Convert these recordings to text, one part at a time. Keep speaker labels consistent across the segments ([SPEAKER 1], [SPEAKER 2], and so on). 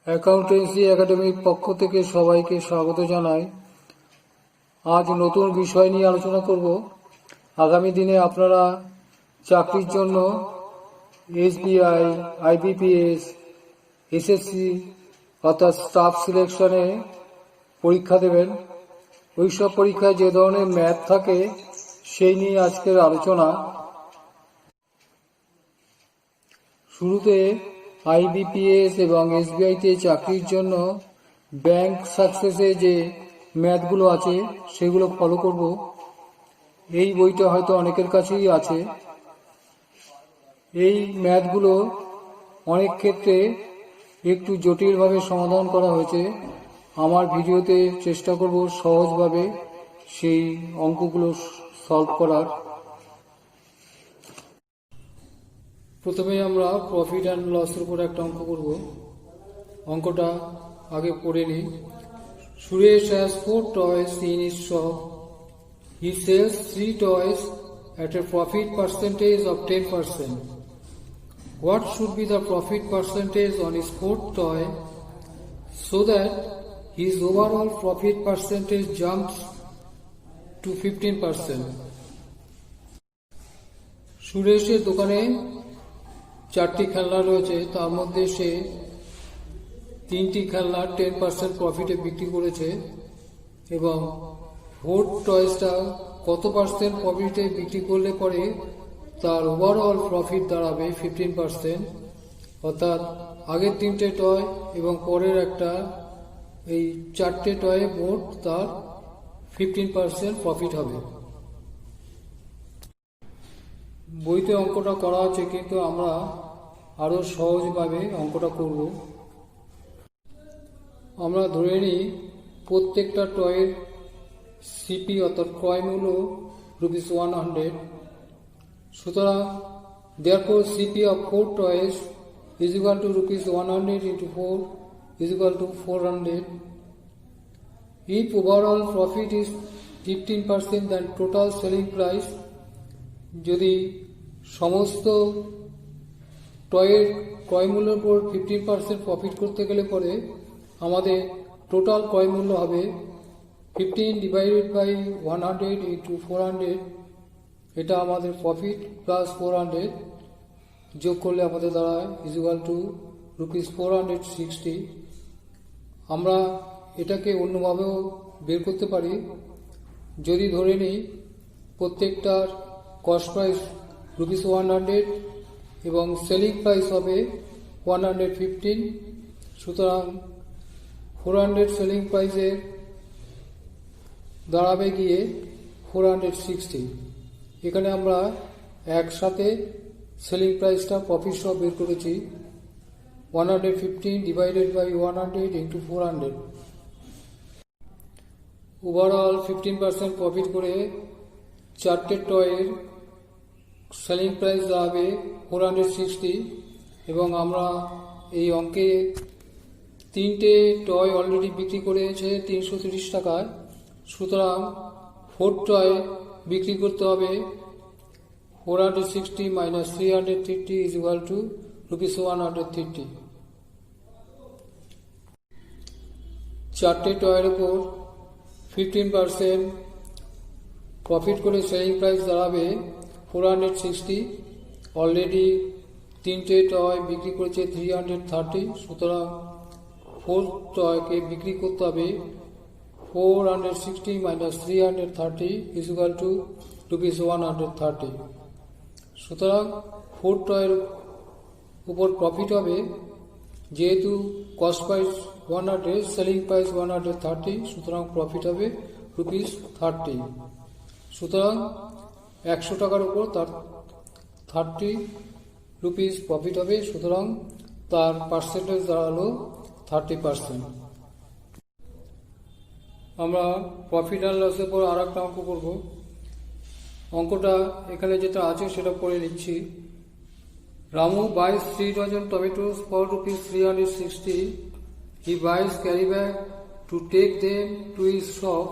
[SPEAKER 1] Accountancy একাডেমির পক্ষ থেকে সবাইকে স্বাগত জানাই। আজ নতুন বিষয় নিয়ে আলোচনা করব। আগামী দিনে আপনারা চাকরির জন্য এসবিআই, আইবিপিএস, এসএসসি অর্থাৎ স্টাফ সিলেকশনে পরীক্ষা দেবেন। ওইসব পরীক্ষায় যে ধরনের ম্যাথ থাকে সেই নিয়ে আজকের আলোচনা। শুরুতে আইবিপিএস এবং এসবিআইতে চাকরির জন্য ব্যাংক সাকসেসে যে ম্যাথগুলো আছে সেগুলো ফলো করব। এই বইটা হয়তো অনেকের কাছেই আছে। এই ম্যাথগুলো অনেক ক্ষেত্রে একটু জটিলভাবে সমাধান করা হয়েছে। আমার ভিডিওতে চেষ্টা করব সহজভাবে সেই অঙ্কগুলো সলভ করার। প্রথমে আমরা প্রফিট অ্যান্ড লসের উপর একটা অঙ্ক করব। অঙ্কটা আগে পড়ে নিই। Suresh has 4 toys in his shop. He sells 3 toys at a profit percentage of 10%. What should be the profit percentage on his 4th toy so that his overall profit percentage jumps to 15%? সুরেশের দোকানে 4টি খেলনা রয়েছে, তার মধ্যে সে 3টি খেলনা 10% প্রফিটে বিক্রি করেছে এবং 4th টয়েসটা কত পার্সেন্ট প্রফিটে বিক্রি করলে পরে তার ওভারঅল প্রফিট দাঁড়াবে 15%। অর্থাৎ আগের 3টে টয় এবং পরের একটা, এই 4টে টয়ে মোট তার 15% প্রফিট হবে। বইতে অঙ্কটা করা আছে, কিন্তু আমরা আরো সহজভাবে অঙ্কটা করব। আমরা ধরে নিই প্রত্যেকটা টয়ের সিপি অর্থাৎ ক্রয় মূল্য ₹100। সুতরাং therefore CP of 4 toys is equal to ₹100 into 4 is equal to 400. If overall profit is 15% then total selling price, যদি সমস্ত টয়ের ক্রয় মূল্যের উপর 15% প্রফিট করতে গেলে পরে আমাদের টোটাল ক্রয় মূল্য হবে 15 ডিভাইডেড বাই 100 ইন্টু 400। এটা আমাদের প্রফিট প্লাস 400 যোগ করলে আমাদের দাঁড়ায় ইজ ইকুয়াল টু ₹460। আমরা এটাকে অন্যভাবেও বের করতে পারি। যদি ধরে নিই প্রত্যেকটার কস্ট প্রাইস ₹100 এবং সেলিং প্রাইস হবে 115, সুতরাং 400 সেলিং প্রাইসের দাঁড়াবে গিয়ে 460। এখানে আমরা একসাথে সেলিং প্রাইসটা প্রফিট সব বের করেছি। 115 divided by 100 into 400। Overall 15% profit করে 4টে টয়ের সেলিং প্রাইস দাঁড়াবে 460 এবং আমরা এই অঙ্কে 3টে টয় অলরেডি বিক্রি করেছে 330 টাকায়। সুতরাং 4th টয় বিক্রি করতে হবে 460 মাইনাস 330 ইজ ইকুয়াল টু ₹130। 4টে টয়ের উপর 15% প্রফিট করে সেলিং প্রাইস দাঁড়াবে 460। অলরেডি 3টে টয় বিক্রি করেছে 330, সুতরাং 4th টয়কে বিক্রি করতে হবে 460 মাইনাস 330 ইজ ইকুয়াল টু ₹130। সুতরাং 4th টয়ের উপর প্রফিট হবে, যেহেতু কস্ট প্রাইস 100 সেলিং প্রাইস 130, সুতরাং প্রফিট হবে ₹30। সুতরাং 100 টাকার উপর তার 30 রুপিস প্রফিট হবে, সুতরাং তার পার্সেন্টেজ দাঁড়ালো 30%। আমরা প্রফিট অ্যান্ড লসের পর আর একটা অঙ্ক করব। অঙ্কটা এখানে যেটা আছে সেটা পড়ে নিচ্ছি। Ramu buys 3 dozen tomatoes for ₹360. He buys carry bag to take them to his shop.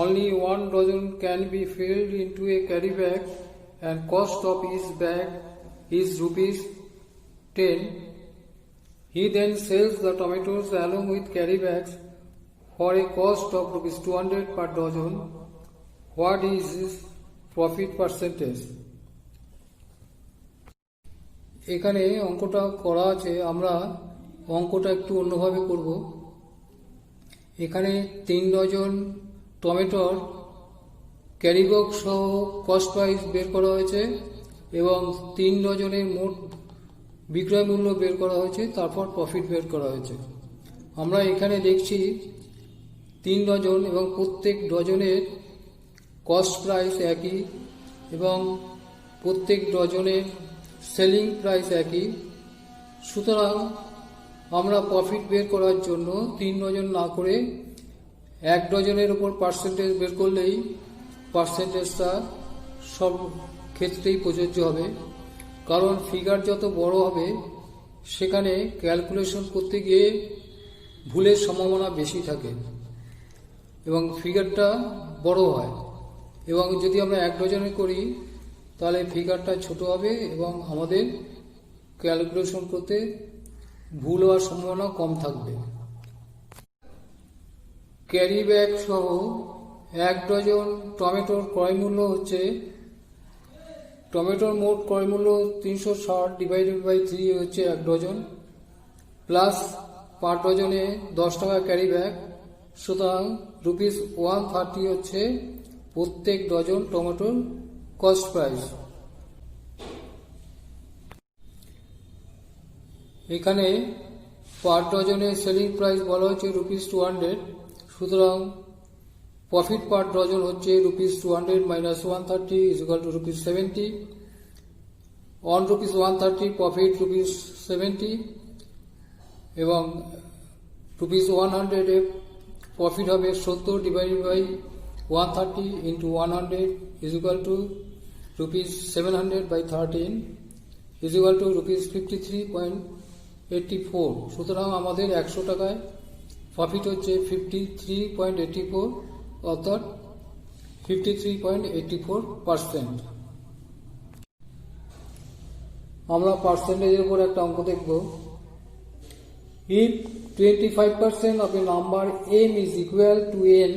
[SPEAKER 1] Only 1 dozen can be filled into a carry bag and cost of each bag is ₹10. He then sells the tomatoes along with carry bags for a cost of rupees 200 per dozen. What is his profit percentage? এখানে অঙ্কটা করা আছে, আমরা অঙ্কটা একটু অন্যভাবে করব। এখানে 3 ডজন টমেটোর ক্যারিবক্স সহ কস্ট প্রাইস বের করা হয়েছে এবং 3 ডজনের মোট বিক্রয় মূল্য বের করা হয়েছে, তারপর প্রফিট বের করা হয়েছে। আমরা এখানে দেখছি 3 ডজন এবং প্রত্যেক ডজনের কস্ট প্রাইস একই এবং প্রত্যেক ডজনের সেলিং প্রাইস একই। সুতরাং আমরা প্রফিট বের করার জন্য 3 ডজন না করে 1 ডজনের উপর পার্সেন্টেজ বের করলেই পার্সেন্টেজটা সব ক্ষেত্রেই প্রযোজ্য হবে। কারণ ফিগার যত বড় হবে সেখানে ক্যালকুলেশন করতে গিয়ে ভুলের সম্ভাবনা বেশি থাকে এবং ফিগারটা বড় হয়। এবং যদি আমরা 1 ডজনে করি তাহলে ফিগারটা ছোট হবে এবং আমাদের ক্যালকুলেশন করতে ভুল হওয়ার সম্ভাবনা কম থাকবে। ক্যারি ব্যাগ সহ 1 ডজন টমেটোর ক্রয় মূল্য হচ্ছে, টমেটোর মোট ক্রয় মূল্য 360 ডিভাইডেড বাই 3 হচ্ছে 1 ডজন, প্লাস পার ডজনে 10 টাকা ক্যারি ব্যাগ। সুতরাং রুপিস 130 হচ্ছে প্রত্যেক ডজন টমেটোর কস্ট প্রাইস। এখানে পার ডজনের সেলিং প্রাইস বলা হচ্ছে রুপিস 200। সুতরাং প্রফিট পার ডজন হচ্ছে rupees 200 minus 130 is equal to rupees 70। On rupees 130 profit rupees 70 এবং রুপিস 100 এ প্রফিট হবে 70 divided by 130 into 100 is equal to rupees 700 by 13 is equal to rupees 53.84। সুতরাং আমাদের 100 টাকায় প্রফিট হচ্ছে 53.84, অর্থাৎ 53.84%। আমরা পার্সেন্টেজের উপর একটা অঙ্ক দেখব। If 25% of a number m is equal to n,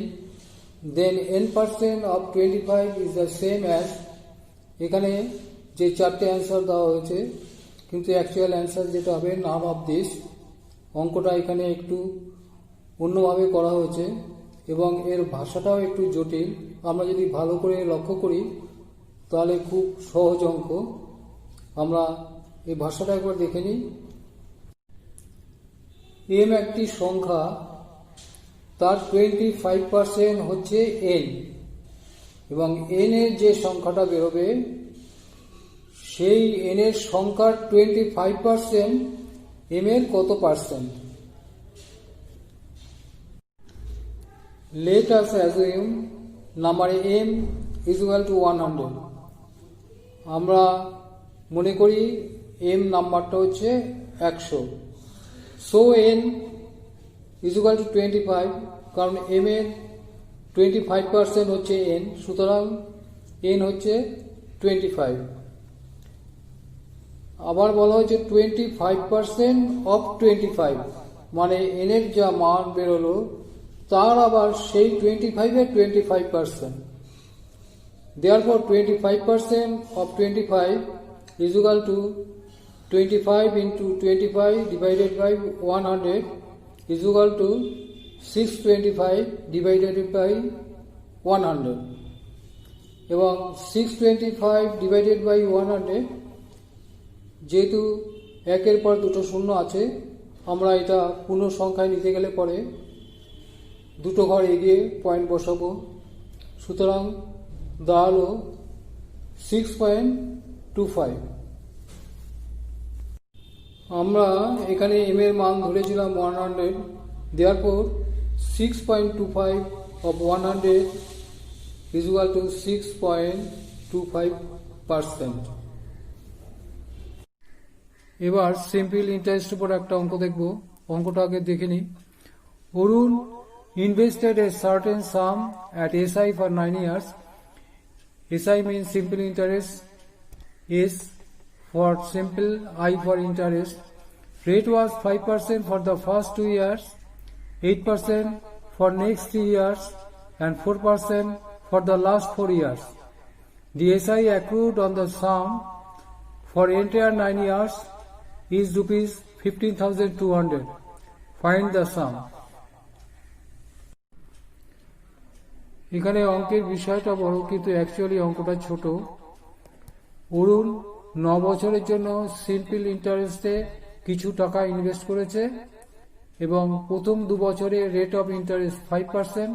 [SPEAKER 1] then n% of 25 is the same as, এখানে যে 4টে অ্যান্সার দেওয়া হয়েছে কিন্তু অ্যাকচুয়াল অ্যান্সার যেটা হবে নাম অফ দিস। অঙ্কটা এখানে একটু অন্যভাবে করা হয়েছে এবং এর ভাষাটাও একটু জটিল। আমরা যদি ভালো করে লক্ষ্য করি তাহলে খুব সহজ অঙ্ক। আমরা এই ভাষাটা একবার দেখে নিই। এম একটি সংখ্যা, তার 25% হচ্ছে এন এবং এন এর যে সংখ্যাটা বেরোবে সেই এন এর সংখ্যার 25% এম এর কত percent? Let us assume number m is equal to 100। আমরা মনে করি m নাম্বারটা হচ্ছে 100। So n is equal to 25, কারণ m এর 25% হচ্ছে n, সুতরাং n হচ্ছে 25। আবার বলা হয়েছে 25% of 25, মানে n এর যা মান বেরোলো তার আবার সেই 25 এর 25%। Therefore 25% of 25 is equal to 25 into 25 divided by 100 is equal to 625 divided by 100 এবং 625 divided by 100, যেহেতু একের পর দুটো শূন্য আছে আমরা এটা পূর্ণ সংখ্যায় নিতে গেলে পরে দুটো ঘর এগিয়ে পয়েন্ট বসাবো। সুতরাং দাঁড়ালো 6.25। আমরা এখানে m এর মান ধরেছিলাম 100, therefore 6.25 of 100 is equal to 6.25%। এবার সিম্পল ইন্টারেস্ট উপর একটা অঙ্ক দেখব। অঙ্কটা আগে দেখে নিই। অরুণ invested a certain sum at SI for 9 years. SI means simple interest, S for simple, I for interest. Rate was 5% for the first 2 years, 8% for next 3 years, and 4% for the last 4 years. The SI accrued on the sum for entire 9 years is rupees 15,200. Find the sum. এখানে অঙ্কের বিষয়টা বড়, কিন্তু actually অঙ্কটা ছোট। অরুণ 9 বছরের জন্য simple ইন্টারেস্টে কিছু টাকা ইনভেস্ট করেছে এবং প্রথম 2 বছরে রেট অফ ইন্টারেস্ট 5%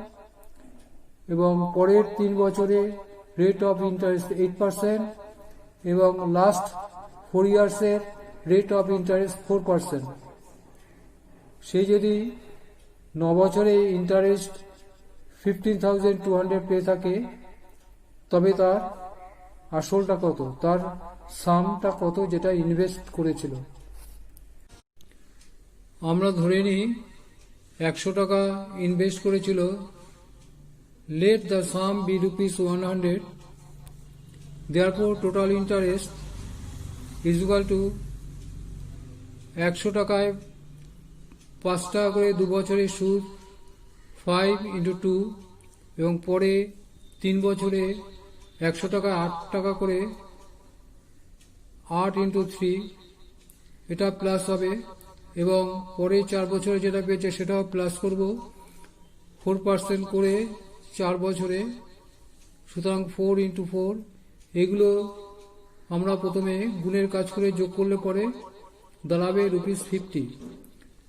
[SPEAKER 1] এবং পরের 3 বছরে রেট অফ ইন্টারেস্ট 8% এবং লাস্ট 4 ইয়ার্সের রেট অফ ইন্টারেস্ট 4%। সে যদি 9 বছরে ইন্টারেস্ট 15,200 পেয়ে থাকে, তবে তার আসলটা কত, তার সামটা কত যেটা ইনভেস্ট করেছিল। আমরা ধরে নিই 100 টাকা ইনভেস্ট করেছিল। Let the sum be rupees 100। Therefore total interest is equal two 100 টাকায় 5 টাকা করে 2 বছরের সুদ 5 × 2 এবং পরে 3 বছরে 100 টাকা 8 টাকা করে 8 × 3, এটা প্লাস হবে এবং পরে 4 বছরে যেটা পেয়েছে সেটাও প্লাস করব 4% করে 4 বছরে, সুতরাং 4 × 4। এগুলো আমরা প্রথমে গুণের কাজ করে যোগ করলে পরে দাঁড়াবে রুপিস 50।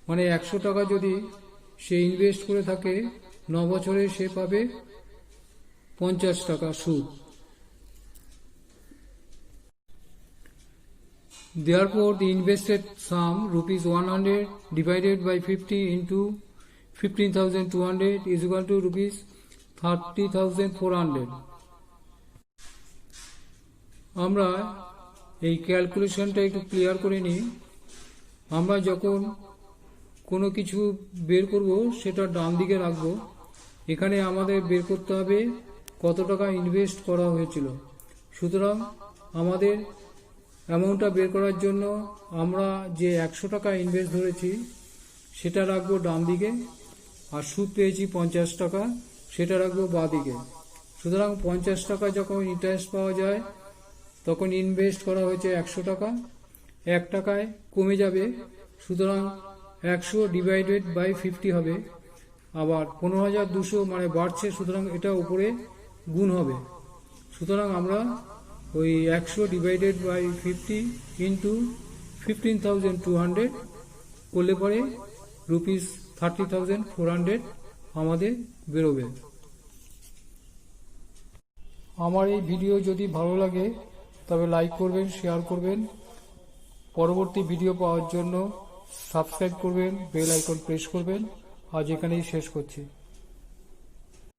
[SPEAKER 1] মানে 100 টাকা যদি সে ইনভেস্ট করে থাকে 9 বছরে, সে পাবে 50 টাকা সুদ। Therefore, the invested sum rupees 100 divided by 50 into 15,200 is equal to rupees 30,400. আমরা এই ক্যালকুলেশনটা একটু ক্লিয়ার করে নিই। আমরা যখন কোনো কিছু বের করব সেটা ডান দিকে রাখবো। এখানে আমাদের বের করতে হবে কত টাকা ইনভেস্ট করা হয়েছিল। সুতরাং আমাদের অ্যামাউন্টটা বের করার জন্য আমরা যে 100 টাকা ইনভেস্ট ধরেছি সেটা রাখবো ডান দিকে, আর সুদ পেয়েছি 50 টাকা, সেটা রাখবো বাঁ দিকে। সুতরাং 50 টাকা যখন ইন্টারেস্ট পাওয়া যায় তখন ইনভেস্ট করা হয়েছে 100 টাকা, 1 টাকায় কমে যাবে, সুতরাং 100 ডিভাইডেড বাই 50 হবে। আবার 15,200 মানে বাড়ছে, সুতরাং এটা উপরে গুণ হবে। সুতরাং আমরা ওই 100 ডিভাইডেড বাই 50 ইন্টু 15,200 করলে পরে রুপিস 30,400 আমাদের বেরোবে। আমার এই ভিডিও যদি ভালো লাগে তবে লাইক করবেন, শেয়ার করবেন। পরবর্তী ভিডিও পাওয়ার জন্য সাবস্ক্রাইব করবেন, বেল আইকন প্রেস করবেন। আজ এখানেই শেষ করছি।